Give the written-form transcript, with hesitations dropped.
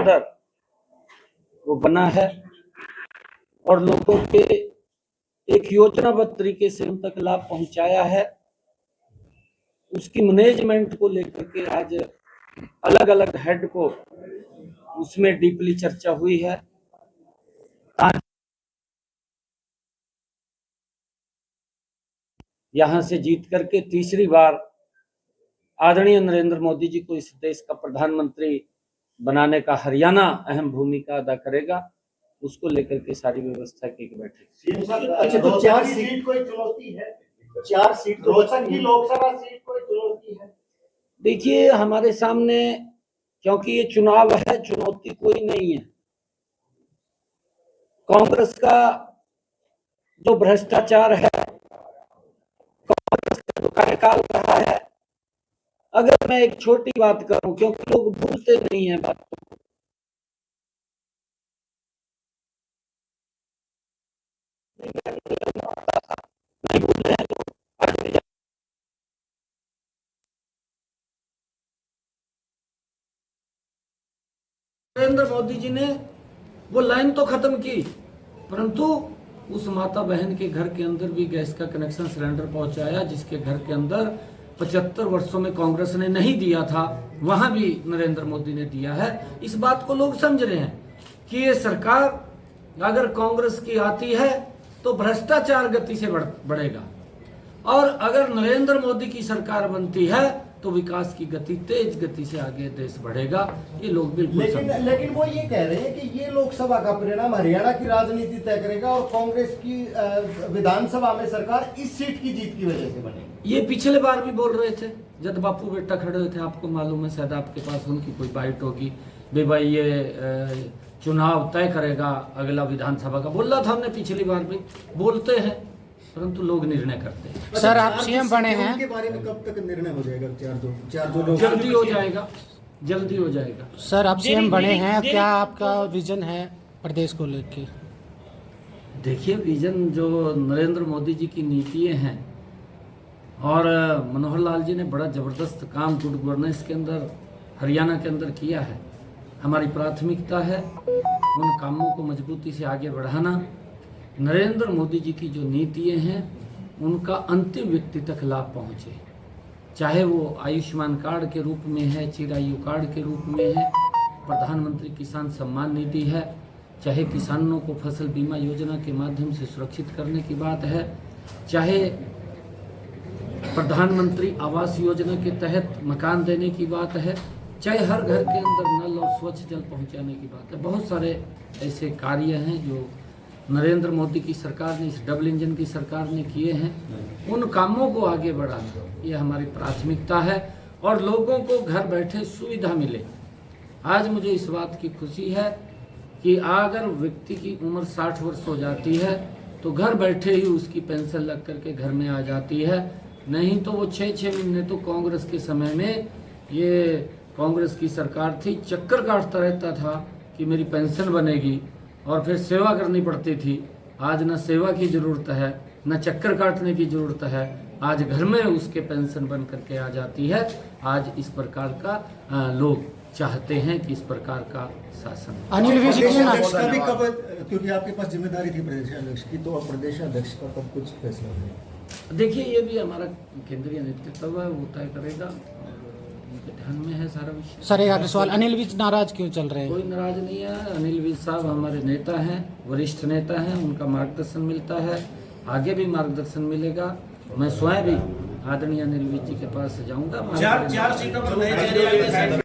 अंदर वो बना है और लोगों के एक योजनाबद्ध तरीके से उन तक लाभ पहुंचाया है। उसकी मैनेजमेंट को लेकर के आज अलग अलग हेड को उसमें डीपली चर्चा हुई है। यहां से जीत करके तीसरी बार आदरणीय नरेंद्र मोदी जी को इस देश का प्रधानमंत्री बनाने का हरियाणा अहम भूमिका अदा करेगा। उसको लेकर के सारी व्यवस्था की बैठक। अच्छा, तो 4 सीट कोई चुनौती है? 4 सीट रोहतक की लोकसभा सीट कोई चुनौती है? देखिए, हमारे सामने क्योंकि ये चुनाव है, चुनौती कोई नहीं है। कांग्रेस का जो भ्रष्टाचार है, कांग्रेस का जो कार्यकाल रहा है, अगर मैं एक छोटी बात करूं, क्योंकि लोग भूलते नहीं है बात को, नहीं भूलते हैं तो नरेंद्र मोदी जी ने वो लाइन तो खत्म की, परंतु उस माता बहन के घर के अंदर भी गैस का कनेक्शन सिलेंडर पहुंचाया, जिसके घर के अंदर 75 वर्षों में कांग्रेस ने नहीं दिया था, वहां भी नरेंद्र मोदी ने दिया है। इस बात को लोग समझ रहे हैं कि ये सरकार अगर कांग्रेस की आती है तो भ्रष्टाचार गति से बढ़ेगा, और अगर नरेंद्र मोदी की सरकार बनती है तो विकास की गति तेज गति से आगे देश बढ़ेगा। ये लोग बिल्कुल लेकिन वो ये कह रहे हैं कि ये लोकसभा का परिणाम हरियाणा की राजनीति तय करेगा और कांग्रेस की विधानसभा में सरकार इस सीट की जीत की वजह से बनेगी। ये पिछले बार भी बोल रहे थे जब बापू बेटा खड़े हुए थे, आपको मालूम है, शायद आपके पास उनकी कोई बाइट होगी, भाई ये चुनाव तय करेगा अगला विधानसभा का, बोल रहा था हमने पिछली बार भी। बोलते हैं परंतु लोग निर्णय करते हैं। सर, आप सीएम बने हैं, के बारे में कब तक निर्णय हो जाएगा? चार जो जल्दी हो जाएगा, जल्दी हो जाएगा। सर आप सीएम बने हैं, क्या आपका विजन है प्रदेश को लेकर? देखिए, विजन जो नरेंद्र मोदी जी की नीतियां हैं और मनोहर लाल जी ने बड़ा जबरदस्त काम गुड गवर्नेंस के अंदर हरियाणा के अंदर किया है। हमारी प्राथमिकता है उन कामों को मजबूती से आगे बढ़ाना। नरेंद्र मोदी जी की जो नीतियां हैं उनका अंतिम व्यक्ति तक लाभ पहुंचे, चाहे वो आयुष्मान कार्ड के रूप में है, चिरायु कार्ड के रूप में है, प्रधानमंत्री किसान सम्मान निधि है, चाहे किसानों को फसल बीमा योजना के माध्यम से सुरक्षित करने की बात है, चाहे प्रधानमंत्री आवास योजना के तहत मकान देने की बात है, चाहे हर घर के अंदर नल और स्वच्छ जल पहुंचाने की बात है। बहुत सारे ऐसे कार्य हैं जो नरेंद्र मोदी की सरकार ने, इस डबल इंजन की सरकार ने किए हैं। उन कामों को आगे बढ़ाना ये हमारी प्राथमिकता है और लोगों को घर बैठे सुविधा मिले। आज मुझे इस बात की खुशी है कि अगर व्यक्ति की उम्र 60 वर्ष हो जाती है तो घर बैठे ही उसकी पेंशन लग करके घर में आ जाती है। नहीं तो वो 6-6 महीने तो कांग्रेस के समय में, ये कांग्रेस की सरकार थी, चक्कर काटता रहता था कि मेरी पेंशन बनेगी और फिर सेवा करनी पड़ती थी। आज न सेवा की जरूरत है, न चक्कर काटने की जरूरत है, आज घर में उसके पेंशन बन करके आ जाती है। आज इस प्रकार का लोग चाहते हैं कि इस प्रकार का शासन। अनिल विज का भी कब, क्योंकि आपके पास जिम्मेदारी थी प्रदेशाध्यक्ष की, तो प्रदेशाध्यक्ष का कब कुछ फैसला होगा? देखिए, ये भी हमारा केंद्रीय नेतृत्व है, वो तय करेगा, उनके ध्यान में है सारा विषय। सर एक आखिरी सवाल, अनिल विज नाराज क्यों चल रहे हैं? कोई नाराज नहीं है। अनिल विज साहब हमारे नेता हैं, वरिष्ठ नेता हैं, उनका मार्गदर्शन मिलता है, आगे भी मार्गदर्शन मिलेगा। मैं स्वयं भी आदरणीय अनिल विज जी के पास जाऊंगा। 4 सीटों पर नए चेहरे